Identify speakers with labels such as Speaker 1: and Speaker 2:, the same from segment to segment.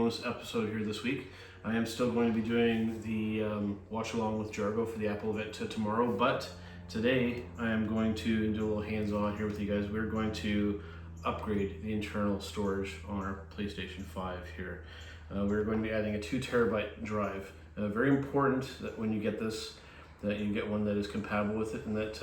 Speaker 1: bonus episode here this week. I am still going to be doing the watch along with Jargo for the Apple event tomorrow, but today I am going to do a little hands-on here with you guys. We're going to upgrade the internal storage on our PlayStation 5 here. We're going to be adding a 2 terabyte drive. Very important that when you get this, that you get one that is compatible with it and that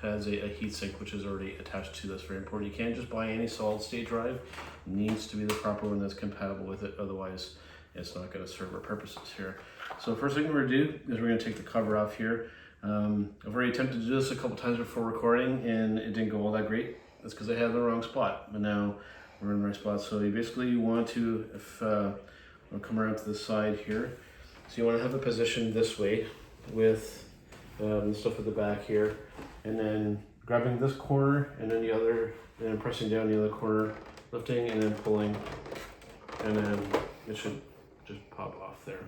Speaker 1: has a heatsink which is already attached to this. Very important. You can't just buy any solid state drive. It needs to be the proper one that's compatible with it, otherwise it's not going to serve our purposes here. So first thing we're going to do is we're going to take the cover off here. I've already attempted to do this a couple times before recording and it didn't go all that great. That's because I had the wrong spot, but now we're in the right spot. So you basically want to, I'll come around to the side here. So you want to have it positioned this way with the stuff at the back here, and then grabbing this corner and then the other, and then pressing down the other corner, lifting and then pulling, and then it should just pop off there.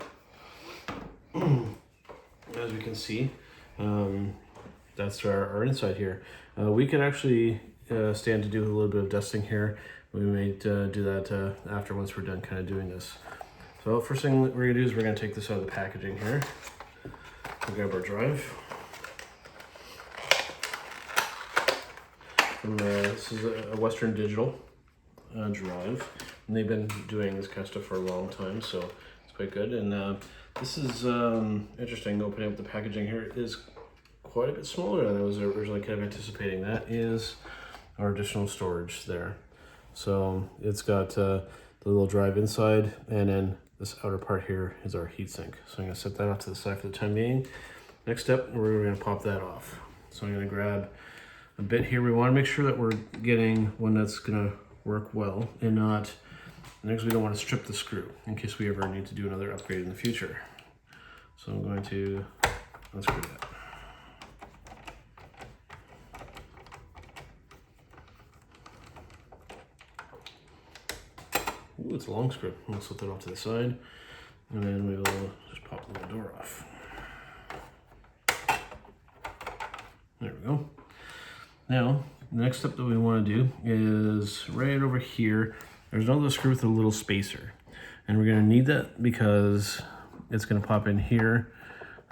Speaker 1: As we can see, that's our inside here. We could actually stand to do a little bit of dusting here. We may do that after, once we're done kind of doing this. So first thing that we're gonna do is we're gonna take this out of the packaging here. We'll grab our drive. This is a Western Digital drive, and they've been doing this kind of stuff for a long time, so it's quite good. And this is interesting. Opening up the packaging here, it is quite a bit smaller than I was originally kind of anticipating. That is our additional storage there. So it's got the little drive inside, and then this outer part here is our heatsink. So I'm going to set that off to the side for the time being. Next step, we're going to pop that off. So I'm going to grab a bit here. We want to make sure that we're getting one that's going to work well and not, next we don't want to strip the screw in case we ever need to do another upgrade in the future. So I'm going to unscrew that. Ooh, it's a long screw. We'll slip that off to the side, and then we will just pop the little door off. There we go. Now, the next step that we want to do is right over here. There's another screw with a little spacer, and we're going to need that because it's going to pop in here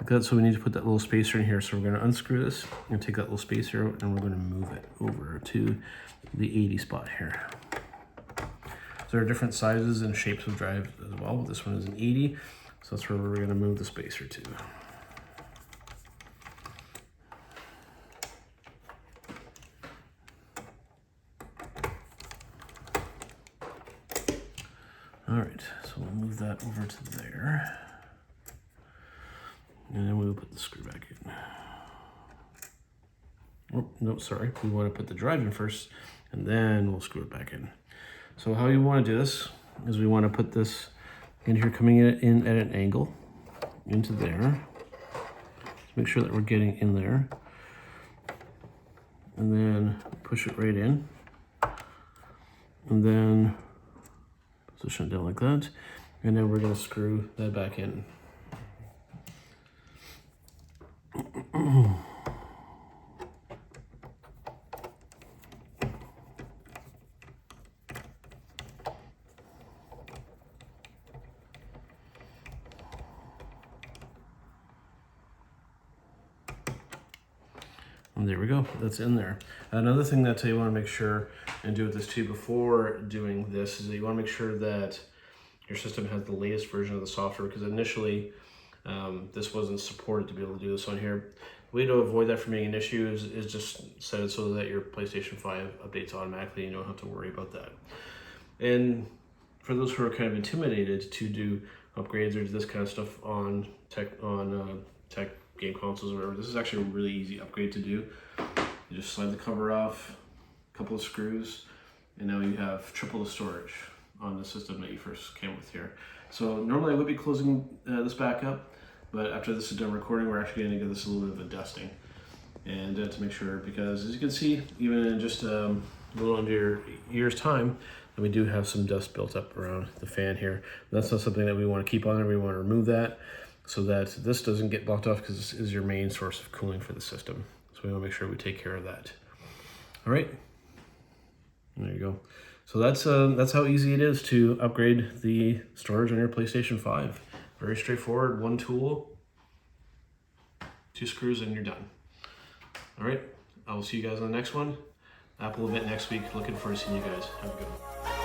Speaker 1: like that. So we need to put that little spacer in here. So we're going to unscrew this and take that little spacer out, and we're going to move it over to the 80 spot here. So there are different sizes and shapes of drive as well. This one is an 80, so that's where we're going to move the spacer to. All right, so we'll move that over to there, and then we'll put the screw back in. Oh, no, sorry. We want to put the drive in first, and then we'll screw it back in. So how you want to do this is we want to put this in here, coming in at an angle into there. Let's make sure that we're getting in there, and then push it right in, and then position it down like that, and then we're going to screw that back in. And there we go, that's in there. Another thing that you want to make sure and do with this too before doing this is that you want to make sure that your system has the latest version of the software, because initially this wasn't supported to be able to do this on here. The way to avoid that from being an issue is just set it so that your PlayStation 5 updates automatically and you don't have to worry about that. And for those who are kind of intimidated to do upgrades or do this kind of stuff on tech game consoles or whatever, this is actually a really easy upgrade to do. You just slide the cover off, a couple of screws, and now you have triple the storage on the system that you first came with here. So normally I would be closing this back up, but after this is done recording, we're actually going to give this a little bit of a dusting, and to make sure, because as you can see, even in just a little under a year's time, we do have some dust built up around the fan here. That's not something that we want to keep on there. We want to remove that so that this doesn't get blocked off, because this is your main source of cooling for the system. So we want to make sure we take care of that. All right, there you go. So that's how easy it is to upgrade the storage on your PlayStation 5. Very straightforward, one tool, 2 screws, and you're done. All right, I will see you guys on the next one. Apple event next week. Looking forward to seeing you guys. Have a good one.